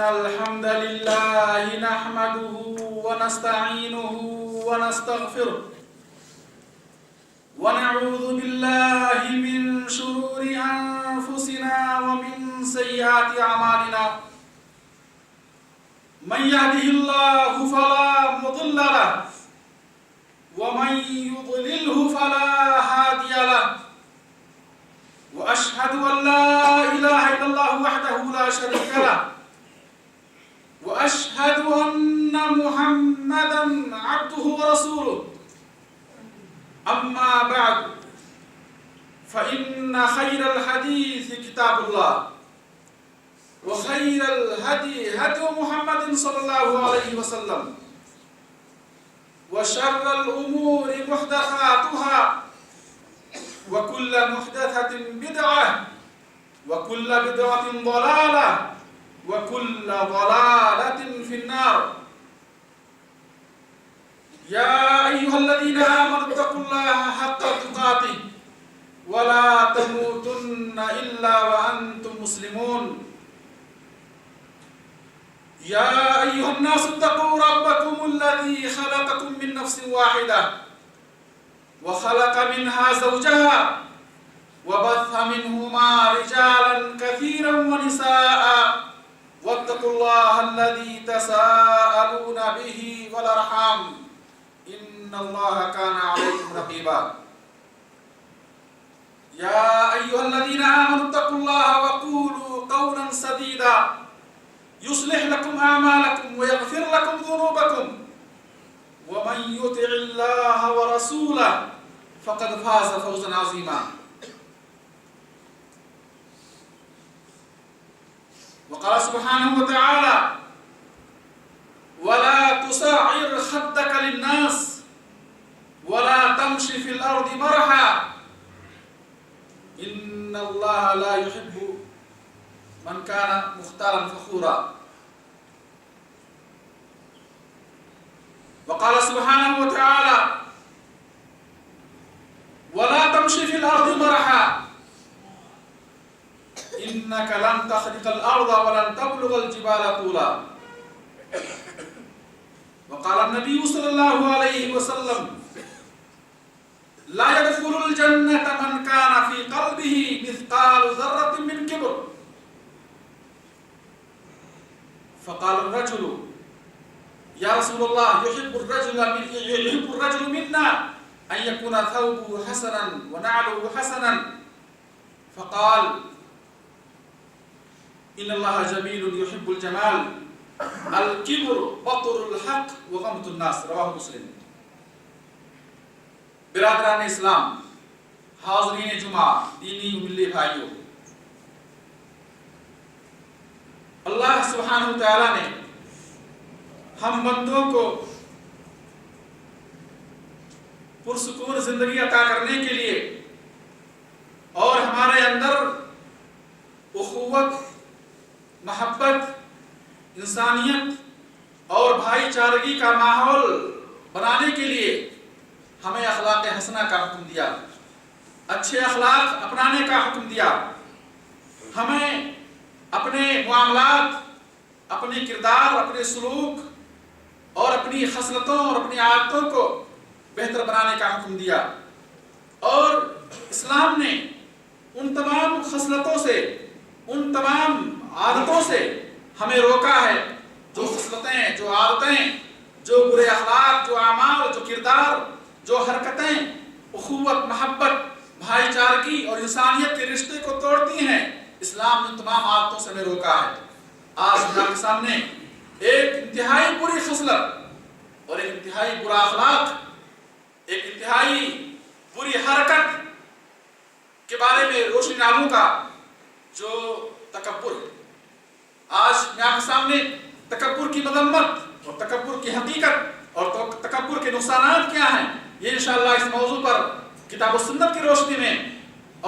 الحمد لله نحمده ونستعينه ونستغفره ونعوذ بالله من شرور أنفسنا ومن سيئات أعمالنا من يهده الله فلا مضل له ومن يضلله فلا هادي له وأشهد أن لا إله إلا الله وحده لا شريك له وأشهد أن محمدًا عبده ورسوله أما بعد فإن خير الحديث كتاب الله وخير الهدي هدي محمد صلى الله عليه وسلم وشر الأمور محدثاتها وكل محدثة بدعة وكل بدعة ضلالة وكل ضلالة في النار يا أيها الذين آمنوا اتقوا الله حق تقاته ولا تموتن إلا وأنتم مسلمون يا أيها الناس اتقوا ربكم الذي خلقكم من نفس واحدة وخلق منها زوجها وبث منهما رجالا كثيرا ونساء واتقوا الله الذي تساءلون به والأرحام إن الله كان عليكم رقيبا يا أيها الذين آمنوا اتقوا الله وقولوا قولا سديدا يصلح لكم أعمالكم ويغفر لكم ذنوبكم ومن يطع الله ورسوله فقد فاز فوزا عظيما وقال سبحانه وتعالى ولا تصعر خدك للناس ولا تمشي في الأرض مرحا إن الله لا يحب من كان مختالا فخورا وقال سبحانه وتعالى ولا تمشي في الأرض مرحا إنك لن تخرق الأرض ولن تبلغ الجبال طولا وقال النبي صلى الله عليه وسلم لا يدخل الجنة من كان في قلبه مثقال ذرة من كبر فقال الرجل يا رسول الله يحب الرجل منا أن يكون ثوبه حسنا ونعله حسنا فقال إن الله جميل يحب الجمال الكبر بطر الحق وغمط الناس رواه مسلم برادران اسلام حاضرین جمعہ دینی و ملی بھائیوں اللہ سبحانہ وتعالی نے ہم بندوں کو پرسکون زندگی عطا کرنے کے لیے اور ہمارے اندر اخوت محبت انسانیت اور بھائی چارگی کا ماحول بنانے کے لیے ہمیں اخلاق حسنہ کا حکم دیا اچھے اخلاق اپنانے کا حکم دیا ہمیں اپنے معاملات اپنے کردار اپنے سلوک اور اپنی خصلتوں اور اپنی عادتوں کو بہتر بنانے کا حکم دیا اور اسلام نے ان تمام خصلتوں سے ان تمام عادتوں سے ہمیں روکا ہے جو خصلتیں جو عادتیں جو برے اخلاق جو اعمال جو کردار جو حرکتیں اخوت محبت بھائی چارگی اور انسانیت کے رشتے کو توڑتی ہیں اسلام نے تمام عادتوں سے ہمیں روکا ہے آج ہمارے سامنے ایک انتہائی بری خصلت اور ایک انتہائی برا اخلاق ایک انتہائی بری حرکت کے بارے میں روشنی ڈالوں گا جو تکبر ہے آج میں آپ کے سامنے تکبر کی مذمت اور تکبر کی حقیقت اور تکبر کے نقصانات کیا ہیں یہ انشاءاللہ اس موضوع پر کتاب و سنت کی روشنی میں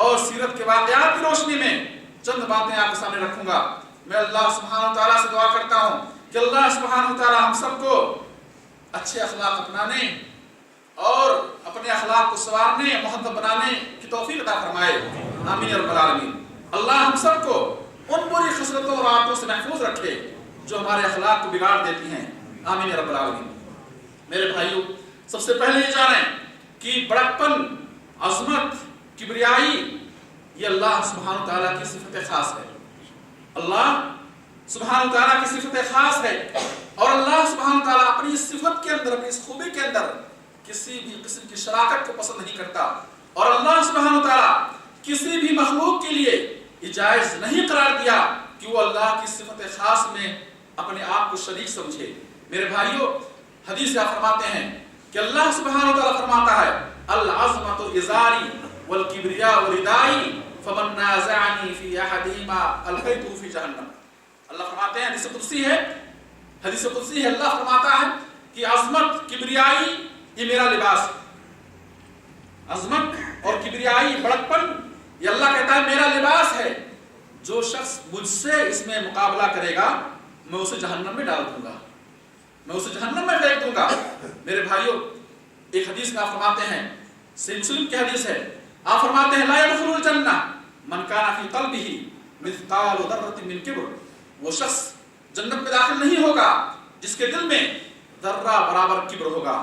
اور سیرت کے واقعات کی روشنی میں چند باتیں آپ کے سامنے رکھوں گا میں اللہ سبحانہ و تعالیٰ سے دعا کرتا ہوں کہ اللہ سبحانہ و تعالیٰ ہم سب کو اچھے اخلاق اپنانے اور اپنے اخلاق کو سنوارنے مہذب بنانے کی توفیق عطا فرمائے، آمین یا رب العالمین۔ اللہ ہم سب کو ان بری خصلتوں اور عادتوں سے محفوظ رکھے جو ہمارے اخلاق کو بگاڑ دیتی ہیں، آمین یا رب العالمین۔ میرے بھائیوں، سب سے پہلے یہ جانیں کہ بڑکپن، عظمت، کبریائی یہ اللہ سبحانہ و تعالیٰ کی صفت خاص ہے۔ اللہ سبحانہ و تعالیٰ کی صفت خاص ہے، اور اللہ سبحانہ و تعالیٰ اپنی اس صفت کے اندر، اپنی اس خوبی کے اندر کسی بھی قسم کی شراکت کو پسند نہیں کرتا، اور اللہ سبحانہ و تعالیٰ کسی بھی مخلوق کے لیے یہ جائز نہیں قرار دیا کہ وہ اللہ کی صفت خاص میں اپنے آپ کو شریک سمجھے۔ میرے بھائیوں، حدیث آپ فرماتے ہیں کہ اللہ سبحانہ و تعالیٰ فرماتا ہے العظمت ازاری والکبریاء ردائی فمن نازعنی فی احدہما القیتہ فی جہنم۔ اللہ فرماتے ہیں، حدیث قدسی ہے، حدیث قدسی ہے، اللہ فرماتا ہے کہ عظمت، کبریائی یہ میرا لباس ہے۔ عظمت اور کبریائی، بڑکپن یہ اللہ کہتا ہے میرا لباس ہے، جو شخص مجھ سے اس میں مقابلہ کرے گا میں اسے جہنم میں ڈال دوں گا، میں اسے جہنم میں پھینک دوں گا۔ میرے بھائیوں، ایک حدیث میں آپ فرماتے ہیں، صحیح مسلم کی حدیث ہے، آپ فرماتے ہیں لا يدخل الجنہ من کان فی قلبہ مثقال ذرۃ من کبر۔ وہ شخص جنت میں داخل نہیں ہوگا جس کے دل میں ذرہ برابر کبر ہوگا،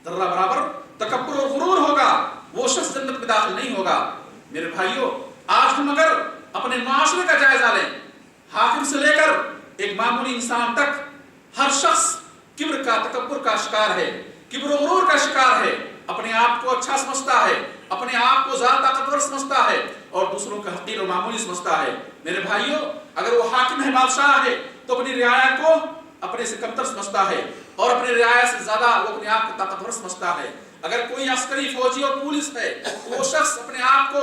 ذرہ برابر تکبر اور غرور ہوگا، وہ شخص جنت میں داخل نہیں ہوگا۔ میرے بھائیوں، آج ہم اگر اپنے معاشرے کا جائزہ لیں، حاکم سے لے کر ایک معمولی انسان تک، ہر شخص کبر کا، تکبر کا شکار ہے، کبر و غرور کا شکار ہے، اپنے آپ کو اچھا سمجھتا ہے، اپنے آپ کو زیادہ طاقتور سمجھتا ہے اور دوسروں کا حقیر اور معمولی سمجھتا ہے۔ میرے بھائیوں، اگر وہ حاکم ہے، بادشاہ ہے، تو اپنی رعایا کو اپنے سے کمتر سمجھتا ہے اور اپنی رعایا سے زیادہ وہ اپنے آپ کو طاقتور سمجھتا ہے۔ اگر کوئی عسکری، فوجی اور پولیس ہے تو وہ شخص اپنے آپ کو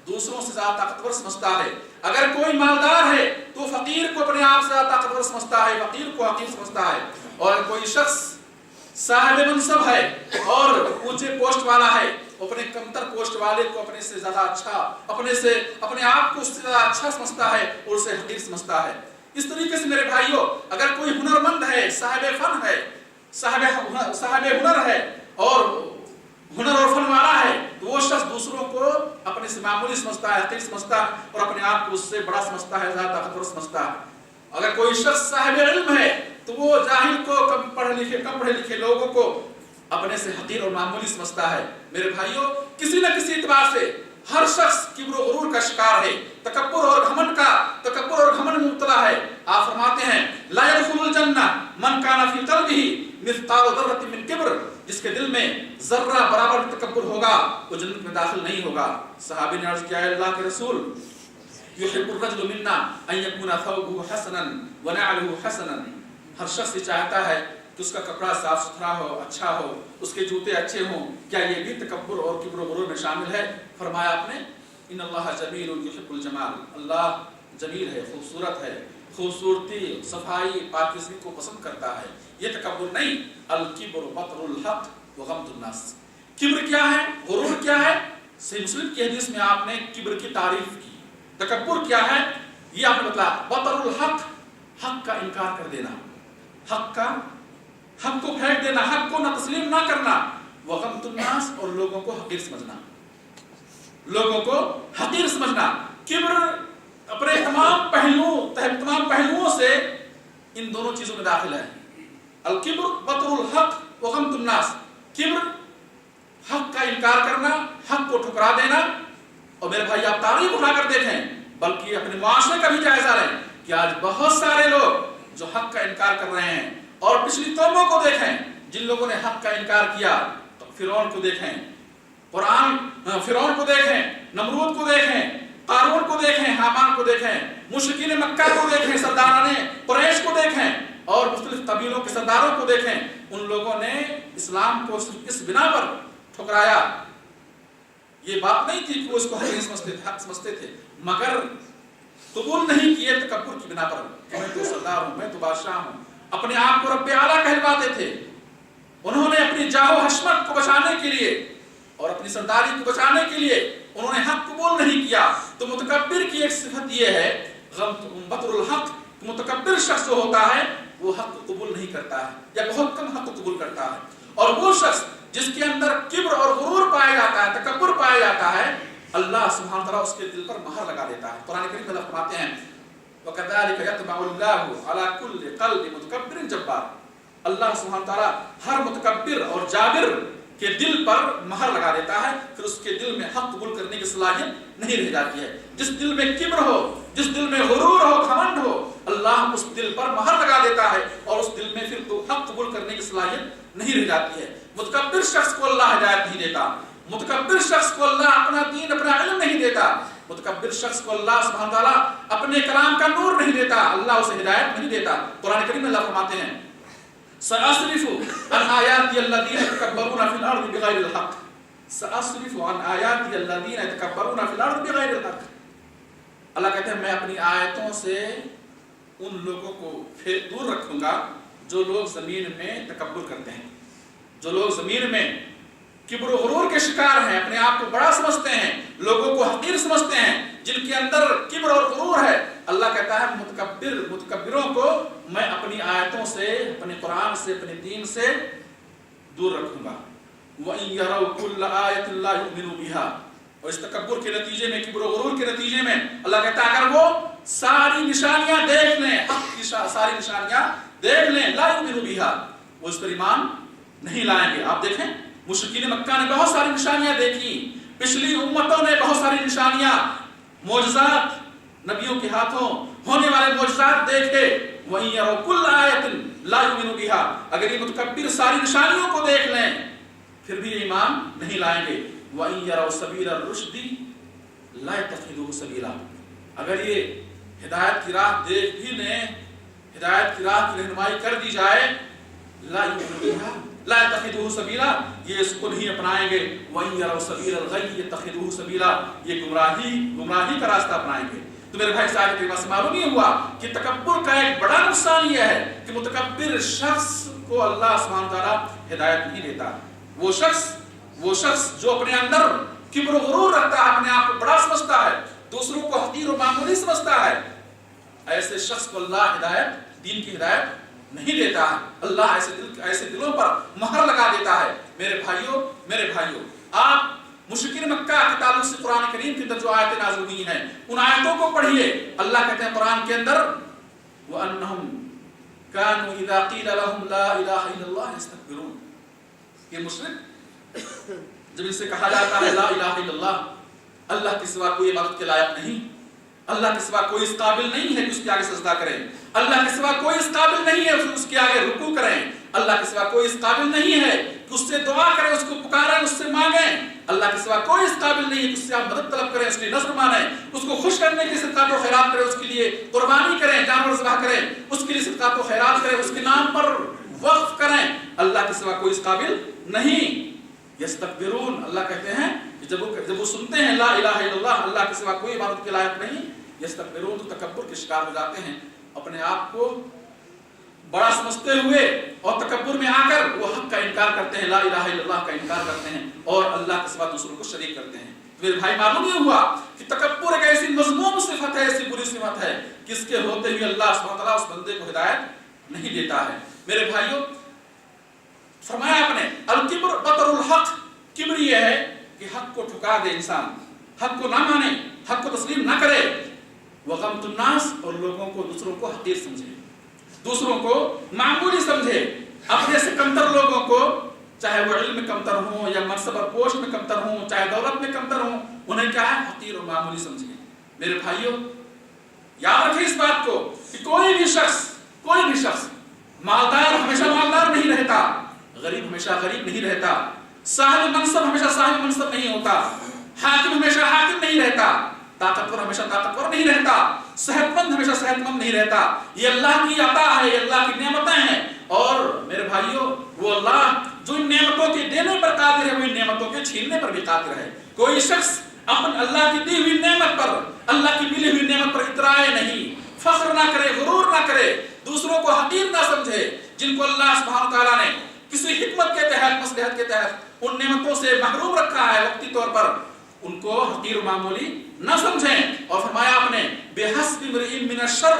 دوسروں سے زیادہ طاقتور سمجھتا ہے۔ اگر کوئی مالدار ہے تو فقیر کو اپنے آپ سے زیادہ طاقتور سمجھتا ہے، فقیر کو حقیر سمجھتا ہے۔ اور کوئی شخص صاحب منصب ہے اور اونچے پوسٹ والا ہے، اپنے کمتر پوسٹ والے کو اپنے سے زیادہ اچھا، اپنے آپ کو اس سے زیادہ اچھا سمجھتا ہے اور اسے حقیر سمجھتا ہے۔ اس طریقے سے میرے بھائیوں، اگر کوئی ہنرمند ہے، صاحب فن ہے، صاحب ہنر ہے اور ہنر اور فن والا ہے، تو وہ شخص دوسروں کو اپنے سے معمولی سمجھتا ہے، حقیر سمجھتا ہے اور اپنے آپ کو اس سے بڑا سمجھتا ہے، زیادہ طاقتور سمجھتا ہے۔ اگر کوئی شخص صاحب علم ہے تو وہ جاہل کو، کم پڑھے لکھے لوگوں کو اپنے سے حقیر اور معمولی سمجھتا ہے۔ میرے بھائیوں، کسی نہ کسی اعتبار سے ہر شخص کبر و غرور کا شکار ہے، تکبر اور گھمنڈ میں مبتلا ہے۔ آپ فرماتے ہیں لا يدخل الجنہ من کان فی قلبہ مثقال ذرۃ من کبر، جس کے دل میں ذرہ برابر تکبر ہوگا وہ جنت میں داخل نہیں ہوگا۔ صحابی نے عرض کیا ہے اللہ کے رسول، یحب الرجل منا ان یکون ثوبہ حسنا ونعلہ حسنا، ہر شخص یہ چاہتا ہے کہ اس کا کپڑا صاف ستھرا ہو، اچھا ہو، اس کے جوتے اچھے ہوں۔ کیا یہ بھی تکبر اور کبر و غرور میں شامل ہے؟ فرمایا آپ نے ان اللہ جمیل یحب الجمال، اللہ جمیل ہے، خوبصورت ہے، خوبصورتی، صفائی، پاکیزگی کو پسند کرتا ہے، یہ تکبر نہیں۔ الکبر بطر الحق وغمط الناس، کبر کیا ہے، غرور کیا ہے؟ صحیح مسلم کی حدیث میں آپ نے کبر کی تعریف کی۔ تکبر کیا ہے یہ آپ نے بتایا، بطر الحق، حق کا انکار کر دینا، حق کو پھینک دینا، حق کو نہ تسلیم نہ کرنا، وغمط الناس، اور لوگوں کو حقیر سمجھنا، لوگوں کو حقیر سمجھنا۔ کبر اپنے تمام پہلوؤں سے ان دونوں چیزوں میں داخل ہے۔ الکبر بطر الحق وغمط الناس، کبر حق کا انکار کرنا، حق کو ٹھکرا دینا۔ اور میرے بھائی، آپ تاریخ اٹھا کر دیکھیں، بلکہ اپنے معاشرے کا بھی جائزہ لیں کہ آج بہت سارے لوگ جو حق کا انکار کر رہے ہیں، اور پچھلی قوموں کو دیکھیں جن لوگوں نے حق کا انکار کیا، فرعون کو دیکھیں، فرعون کو دیکھیں، نمرود کو دیکھیں، قارون کو دیکھیں، حامان کو دیکھیں، مشرکین مکہ کو دیکھیں، سرداران قریش کو دیکھیں اور مختلف قبیلوں کے سرداروں کو دیکھیں، ان لوگوں نے اسلام کو صرف اس بنا پر ٹھکرایا، یہ بات نہیں تھی کہ وہ اس کو حق سمجھتے تھے، مگر قبول نہیں کیے تکبر کی بنا پر کہ میں تو سردار ہوں، میں تو بادشاہ ہوں، اپنے آپ کو رب اعلیٰ کہلواتے تھے۔ انہوں نے اپنی جاہ و حشمت کو بچانے کے لیے اور اپنی سرداری کو بچانے کے لیے انہوں نے حق قبول نہیں کیا۔ تو متکبر کی ایک صفت یہ ہے بطر الحق، کہ متکبر شخص جو ہوتا ہے وہ حق کو قبول نہیں کرتا ہے یا بہت کم حق کو قبول کرتا ہے، اور وہ شخص جس کے اندر کبر اور غرور پایا جاتا ہے، تکبر پایا جاتا ہے، اللہ سبحانہ تعالیٰ اس کے دل پر مہر لگا دیتا ہے۔ قرآن کریم میں اللہ فرماتے ہیں وَكَذَلِكَ يَطْبَعُ اللَّهُ عَلَى كُلِّ قَلْبِ مُتَكَبِّرٍ جَبَّارٍ، اللہ سبحانہ تعالیٰ ہر متکبر اور جابر کے دل پر مہر لگا دیتا ہے، پھر اس کے دل میں حق قبول کرنے کی صلاحیت نہیں رہ جاتی ہے۔ جس دل میں کبر ہو، جس دل میں غرور ہو، گھمنڈ ہو، اللہ اس دل پر مہر لگا دیتا ہے اور اس دل میں پھر تو حق قبول کرنے کی صلاحیت نہیں رہ جاتی ہے۔ متکبر شخص کو اللہ ہدایت نہیں دیتا، متکبر شخص کو اللہ اپنا دین، اپنا علم نہیں دیتا، متکبر شخص کو اللہ سبحانہ تعالیٰ اپنے کلام کا نور نہیں دیتا، اللہ اسے ہدایت نہیں دیتا۔ قرآن کریم میں اللہ فرماتے ہیں سأصرف عن آیاتی الذین یتکبرون فی الارض بغیر الحق، سأصرف عن آیاتی الذین یتکبرون فی الارض بغیر الحق، اللہ کہتے ہیں میں اپنی آیتوں سے ان لوگوں کو دور رکھوں گا جو لوگ زمین میں تکبر کرتے ہیں، جو لوگ زمین میں کبر و غرور کے شکار ہیں، اپنے آپ کو بڑا سمجھتے ہیں، لوگوں کو حقیر سمجھتے ہیں، جن کے اندر کبر اور غرور ہے، اللہ کہتا ہے متکبروں کو میں اپنی آیتوں سے، اپنے قرآن سے، اپنے دین سے دور رکھوں گا۔ وَإِن يَرَوْا كُلَّ آيَةٍ لَا يُؤْمِنُوا بِهَا، اور اس تکبر کے نتیجے میں، کبر و غرور کے نتیجے میں اللہ کہتا ہے اگر وہ ساری نشانیاں دیکھ لیں، حق کی ساری نشانیاں دیکھ لیں، لا یؤمنوا بها، وہ اس پر ایمان نہیں لائیں گے۔ آپ دیکھیں مشرکین مکہ نے بہت ساری نشانیاں دیکھی، پچھلی امتوں نے بہت ساری نشانیاں، معجزات، نبیوں کے ہاتھوں ہونے والے معجزات دیکھے، وَإِن يَرَوْا كُلَّ آيَةٍ لَا يُؤْمِنُوا بِهَا، اگر یہ متکبر ساری نشانیوں کو دیکھ لیں پھر بھی ایمان نہیں لائیں گے۔ وَإِن يَرَوْا سَبِيلَ الرُّشْدِ لَا يَتَّخِذُوهُ سَبِيلًا، اگر یہ ہدایت کی راہ دیکھ بھی لیں، ہدایت کی راہ کی رہنمائی کر دی جائے، لا يؤمنوا بها لا يتخذوه سبیلا، یہ اس کو نہیں اپنائیں گے۔ وَإِن يَرَوْا سَبِيلَ الْغَيِّ يَتَّخِذُوهُ سَبِيلًا، یہ گمراہی کا راستہ اپنائیں گے۔ تو میرے بھائی صاحب کریمہ سے معلوم نہیں ہوا کہ تکبر کا ایک بڑا نقصان یہ ہے کہ متکبر شخص کو اللہ سبحانہ تعالیٰ ہدایت نہیں دیتا۔ وہ شخص جو اپنے اندر کبر و غرور رکھتا ہے، اپنے آپ کو بڑا سمجھتا ہے، دوسروں کو حقیر و معمولی سمجھتا ہے، ایسے شخص کو اللہ ہدایت، دین کی ہدایت نہیں دیتا ہے، اللہ ایسے دلوں پر مہر لگا دیتا ہے۔ میرے بھائیوں، آپ مشرکین مکہ کے تعلق سے قرآن کریم کے اندر جو آیتیں نازل ہوئی ہیں ان آیتوں کو پڑھیے۔ اللہ کہتے ہیں قرآن کے اندر وَأَنَّهُمْ كَانُوا إِذَا قِيلَ لَهُمْ لَا إِلَهَ إِلَّا اللَّهُ يَسْتَكْبِرُونَ، یہ مشرک جب ان سے کہا جاتا ہے لا الہ الا اللہ، اللہ کے سوا کوئی عبادت کے لائق نہیں، اللہ کے سوا کوئی اس قابل نہیں ہے کہ اس کے آگے سجدہ کریں، اللہ کے سوا کوئی اس قابل نہیں ہے اس کے آگے رکوع کریں، اللہ کے سوا کوئی اس قابل نہیں ہے کہ اس سے دعا کریں، اس کو پکاریں، اس سے مانگیں، اللہ کے سوا کوئی اس قابل نہیں ہے کہ اس سے آپ مدد طلب کریں، اس کی نظر مانیں، اس کو خوش کرنے کے صدقات و خیرات کریں، اس کے لیے قربانی کریں، جانور ذبح کریں، اس کے لیے صدقات و خیرات کریں، اس کے نام پر وقف کریں، اللہ کے سوا کوئی اس قابل نہیں۔ یستکبرون، اللہ کہتے ہیں کہ جب وہ سنتے ہیں لا الہ الا اللہ، اللہ کے سوا کوئی عبادت کے لائق نہیں، یستکبرون، تو تکبر کے شکار ہو جاتے ہیں، اپنے آپ کو بڑا سمجھتے ہوئے اور تکبر میں آ کر وہ حق کا انکار کرتے ہیں، لا الہ الا اللہ کا انکار کرتے ہیں اور اللہ کے سوا دوسروں کو شریک کرتے ہیں۔ میرے بھائی معلوم نہیں ہوا کہ تکبر ایک ایسی مذموم صفت ہے، ایسی بری صفت ہے کہ اس کے ہوتے ہوئے اللہ سبحانہ تعالیٰ اس بندے کو ہدایت نہیں دیتا ہے۔ میرے بھائیوں، فرمایا آپ نے الکبر بطر الحق، کبر یہ ہے کہ حق کو ٹھکا دے انسان، حق کو نہ مانے، حق کو تسلیم نہ کرے، وغمط الناس، اور لوگوں کو، دوسروں کو حقیر سمجھے، دوسروں کو معمولی سمجھے، اپنے سے کمتر لوگوں کو، چاہے وہ علم میں کمتر ہوں یا منصب اور پوش میں کمتر ہوں، چاہے دولت میں کمتر ہوں، انہیں کیا ہے حقیر اور معمولی سمجھے۔ میرے بھائیوں یاد رکھیں اس بات کو کہ کوئی بھی شخص مالدار ہمیشہ مالدار نہیں رہتا، غریب ہمیشہ غریب نہیں رہتا، صاحب منصب ہمیشہ صاحب منصب نہیں ہوتا، حاکم ہمیشہ حاکم نہیں رہتا، طاقتور ہمیشہ طاقتور نہیں رہتا، صحت مند ہمیشہ صحت مند نہیں رہتا۔ یہ اللہ کی عطا ہے، یہ اللہ کی نعمتیں ہیں، اور میرے بھائیوں وہ اللہ جو ان نعمتوں کے دینے پر قادر ہے وہ ان نعمتوں کے چھیننے پر بھی قادر ہے۔ کوئی شخص اپن اللہ کی دی ہوئی نعمت پر، اللہ کی ملی ہوئی نعمت پر اترائے نہیں، فخر نہ کرے، غرور نہ کرے، دوسروں کو حقیر نہ سمجھے۔ جن کو اللہ سبحانہ تعالیٰ نے کسی حکمت کے تحت، مصلحت کے تحت ان نعمتوں سے محروم رکھا ہے وقتی طور پر، ان کو حقیر و معمولی نہ سمجھیں۔ اور فرمایا آپ نے بِحَسْبِ امْرِئٍ مِّنَ الشَّرِّ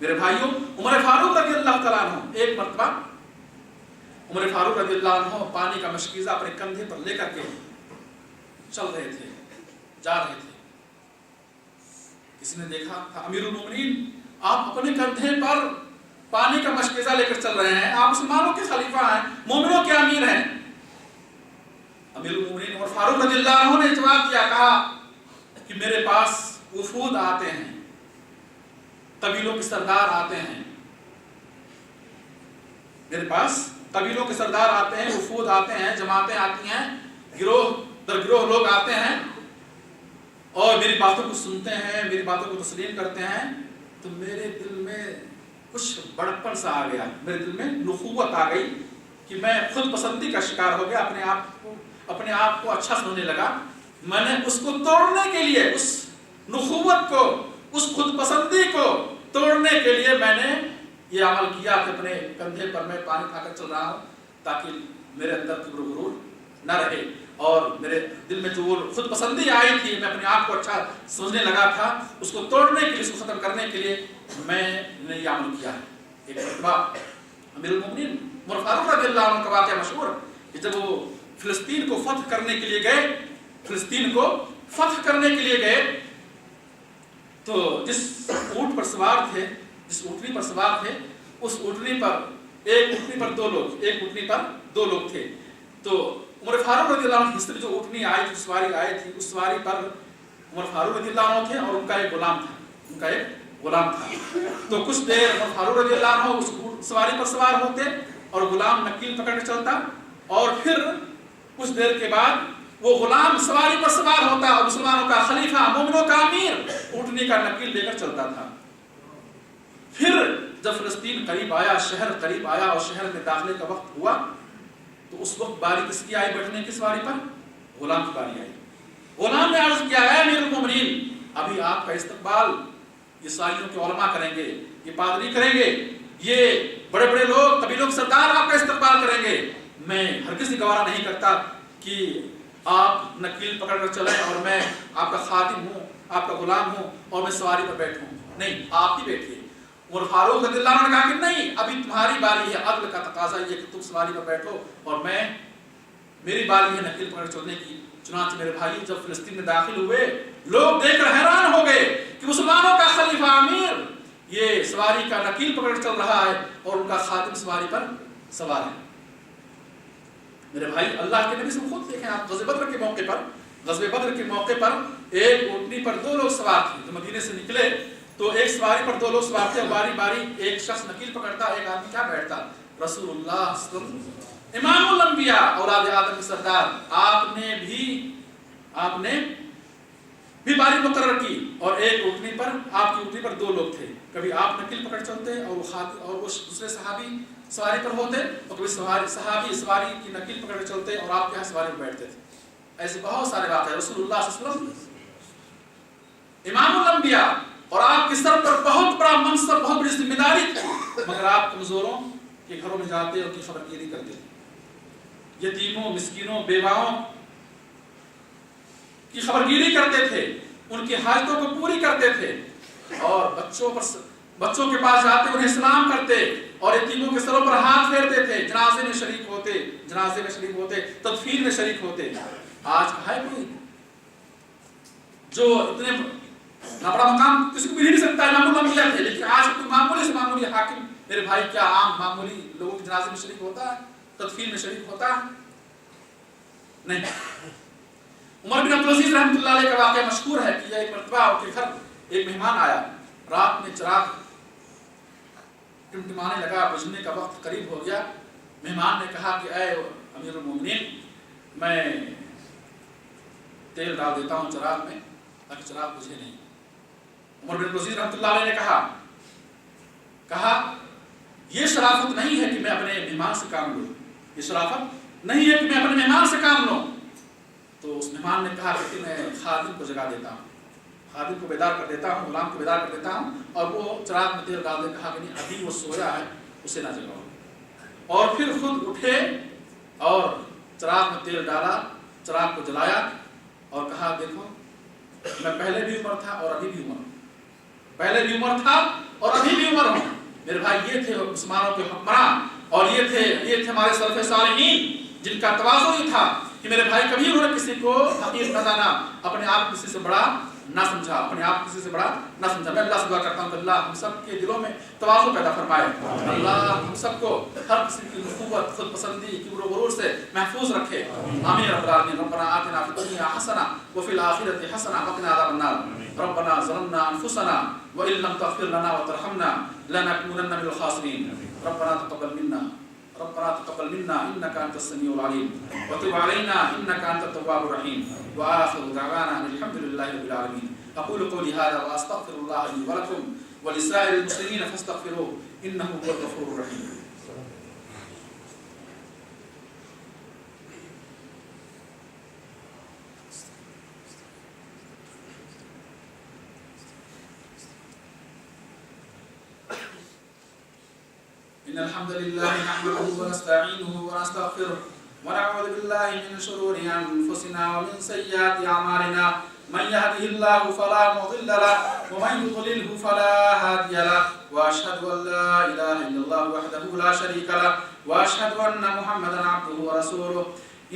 میرے بھائیوں، عمر فاروق رضی اللہ تعالیٰ عنہ ایک مرتبہ عمر فاروق رضی اللہ عنہ پانی کا مشکیزہ اپنے کندھے پر لے کر کے چل رہے تھے، جا رہے تھے۔ کسی نے دیکھا تھا، امیر المومنین آپ اپنے کندھے پر پانی کا مشکیزہ لے کر چل رہے ہیں، آپ مسلمانوں کے خلیفہ ہیں، مومنوں کے امیر ہیں۔ امیر المومنین عمر فاروق رضی اللہ عنہ نے جواب دیا، کہا کہ میرے پاس وفود آتے ہیں، قبیلوں کے سردار آتے ہیں، میرے پاس قبیلوں کے سردار آتے ہیں، وفود آتے ہیں، جماعتیں آتی ہیں، گروہ در گروہ لوگ آتے ہیں اور میری باتوں کو سنتے ہیں، میری باتوں کو تسلیم کرتے ہیں، تو میرے دل میں کچھ بڑپن سا آ گیا، میرے دل میں نخوت آ گئی کہ میں خود پسندی کا شکار ہو گیا، اپنے آپ کو اچھا سمجھنے لگا۔ میں نے اس کو توڑنے کے لیے، اس نخوت کو، اس خود پسندی کو توڑنے کے لیے میں نے یہ عمل کیا کہ اپنے کندھے پر میں پانی اٹھا کر چل رہا ہوں تاکہ میرے اندر کبر و غرور نہ رہے، اور میرے دل میں جو وہ خود پسندی آئی تھی، میں اپنے آپ کو اچھا سمجھنے لگا تھا، اس کو توڑنے کے لیے، اس کو ختم کرنے کے لیے میں نے یہ عمل کیا ہے۔ ایک مرتبہ امیر المومنین عمر فاروق رضی اللہ عنہ کا واقعہ مشہور ہے کہ جب وہ فلسطین کو فتح کرنے کے لیے گئے، فلسطین کو فتح کرنے کے لیے گئے، تو جس اونٹ پر سوار تھے، جس اونٹنی پر سوار تھے، اس اونٹنی پر ایک اونٹنی پر دو لوگ تھے۔ تو عمر فاروق رضی اللہ عنہ جس طرح جو اونٹنی آئی تھی، سواری آئی تھی، اس سواری پر عمر فاروق رضی اللہ عنہ تھے اور ان کا ایک غلام تھا، تو کچھ دیر عمر فاروق رضی اللہ عنہ اس سواری پر سوار ہوتے اور غلام نکیل پکڑ کے چلتا، اور پھر کچھ دیر کے بعد وہ غلام سواری پر سوار ہوتا اور مسلمانوں کا خلیفہ، مومنوں کا امیر اونٹنی کا نکیل لے کر چلتا تھا۔ پھر جب فلسطین قریب آیا، شہر قریب آیا اور شہر میں داخلے کا وقت ہوا، تو اس وقت باری کس کی آئی بیٹھنے کی سواری پر؟ غلام کی باری آئی۔ غلام نے عرض کیا، اے امیر المومنین، ابھی آپ کا استقبال عیسائیوں کے علماء کریں گے، یہ پادری کریں گے، یہ بڑے بڑے لوگ، قبیلوں کے سردار آپ کا استقبال کریں گے، میں ہرگز گوارا نہیں کرتا کہ آپ نکیل پکڑ کر چلیں اور میں آپ کا خادم ہوں، آپ کا غلام ہوں اور میں سواری پر بیٹھوں، نہیں، آپ ہی بیٹھیے۔ عمر فاروق رضی اللہ عنہ نے کہا کہ نہیں، ابھی تمہاری باری ہے، عدل کا تقاضا یہ کہ تم سواری پر بیٹھو اور میری باری ہے نکیل پکڑ چلنے کی۔ چنانچہ میرے بھائی جب فلسطین میں داخل ہوئے، لوگ دیکھ کر حیران ہو گئے کہ مسلمانوں کا خلیفہ امیر یہ سواری کا نکیل پکڑ چل رہا ہے اور ان کا خادم سواری پر سوار ہے۔ میرے بھائی، اللہ کے نبی سے خود دیکھیں آپ، غزوہ بدر کے موقع پر ایک اونٹنی پر دو لوگ سوار تھے، جو مدینے سے نکلے تو ایک سواری پر دو لوگ سوار تھے، باری باری ایک شخص نکیل پکڑتا، ایک آدمی کیا بیٹھتا؟ رسول اللہ صلی اللہ علیہ وسلم امام الانبیاء، اولاد آدم کے سردار، آپ نے بھی باری مقرر کی، اور ایک اونٹنی پر، آپ کی اونٹنی پر دو لوگ تھے، کبھی آپ نکیل پکڑ چلتے اور وہ دوسرے صحابی سواری پر ہوتے، اور کبھی صحابی سواری کی نکیل پکڑ چلتے اور آپ یہاں سواری پر بیٹھتے تھے۔ ایسے بہت سارے واقعے، رسول اللہ صلی اللہ علیہ وسلم امام الانبیاء اور آپ کے سر پر بہت بڑا منصب، بہت بڑی ذمہ داری تھی، مگر آپ کمزوروں کے گھروں میں جاتے اور ان کی خبرگیری کرتے تھے، یتیموں، مسکینوں، بیواؤں کی خبرگیری کرتے تھے، ان کی حاجتوں کو پوری کرتے تھے، اور بچوں کے پاس جاتے انہیں سلام کرتے اور یتیموں کے سروں پر ہاتھ پھیرتے تھے، جنازے میں شریک ہوتے، تدفین میں شریک ہوتے۔ آج کہا ہے کوئی جو اتنے بڑا مقام کسی کو بھی نہیں سکتا، امام الانبیاء تھے، لیکن آج کوئی معمولی سے معمولی حاکم، میرے بھائی، کیا عام معمولی لوگوں کے جنازے میں شریک ہوتا ہے، تدفین میں شریک ہوتا ہے؟ نہیں۔ عمر بن عبدالعزیز رحمۃ اللہ علیہ کا واقعہ مشہور ہے کہ ایک مرتبہ ان کے گھر ایک مہمان آیا، رات میں چراغ ٹمٹمانے لگا، بجھنے کا وقت قریب ہو گیا۔ مہمان نے کہا کہ اے امیر المومنین، میں تیل ڈال دیتا ہوں چراغ میں تاکہ چراغ بجھے نہیں۔ عمر بن عبدالعزیز رحمۃ اللہ علیہ نے کہا یہ شرافت نہیں ہے کہ میں اپنے مہمان سے کام لوں، یہ شرافت نہیں ہے کہ میں اپنے مہمان سے کام لوں۔ تو اس مہمان نے کہا کہ میں خادم کو جگا دیتا ہوں، خادم کو بیدار کر دیتا ہوں، غلام کو بیدار کر دیتا ہوں، اور وہ چراغ میں تیل ڈال دے۔ کہا کہ نہیں، ابھی وہ سویا ہے، اسے نہ جگاؤ۔ اور پھر خود اٹھے اور چراغ میں تیل ڈالا، چراغ کو جلایا اور کہا دیکھو، میں پہلے بھی عمر تھا اور ابھی بھی عمر ہوں، پہلے بھی عمر تھا اور ابھی بھی عمر ہوں. میرے بھائی یہ تھے مسلمانوں کے حکمران اور یہ تھے ہمارے سلف صالحین جن کا تواضع یہ تھا کہ میرے بھائی کبھی انہوں نے کسی کو حقیر نہ جانا, اپنے آپ کسی سے بڑا نہ سمجھا, اپنے آپ کسی سے بڑا نہ سمجھا. میں اللہ سے دعا کرتا ہوں کہ اللہ ہم سب کے دلوں میں تواضع پیدا فرمائے. اللہ ہم سب کو ہر کسی کی نخوت, خود پسندی, کبر و غرور سے محفوظ رکھے. آمین رب العالمین. ربنا آتنا فی الدنیا حسنہ وفی الآخرۃ حسنہ وقنا عذاب النار. ربنا ظلمنا انفسنا وان لم تغفر لنا وترحمنا لنكونن من الخاسرین. ربنا تقبل منا انك انت السميع العليم وتب علينا انك انت التواب الرحيم. واخر دعوانا ان الحمد لله رب العالمين. اقول قولي هذا واستغفر الله لي ولكم ولسائر المسلمين فاستغفروه انه هو الغفور الرحيم. إن الحمد لله نحمده ونستعينه ونستغفره ونعوذ بالله من شرور أنفسنا ومن سيئات أعمالنا. من يهده الله فلا مضل له ومن يضلله فلا هادي له. وأشهد أن لا إله إلا الله وحده لا شريك له وأشهد أن محمدا عبده ورسوله.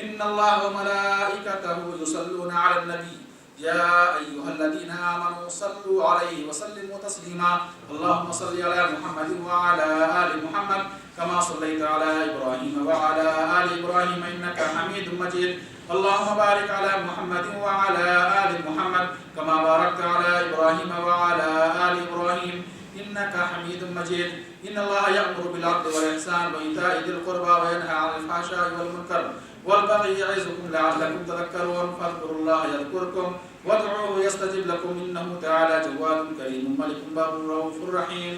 إن الله وملائكته يصلون على النبي يا أيها الذين آمنوا صلوا عليه وسلموا تسليما. اللهم صل على محمد وعلى آل محمد كما صليت على إبراهيم وعلى آل إبراهيم إنك حميد مجيد. اللهم بارك على محمد وعلى آل محمد كما باركت على إبراهيم وعلى آل إبراهيم إنك حميد مجيد. إن الله يأمر بالعدل والإحسان وإيتاء ذي القربى وينهى عن الفحشاء والمنكر والبغي يعظكم لعلكم تذكرون. فاذكروا الله يذكركم وادعوه يستجب لكم إنه تعالى جواد كريم ملك بر رؤوف رحيم.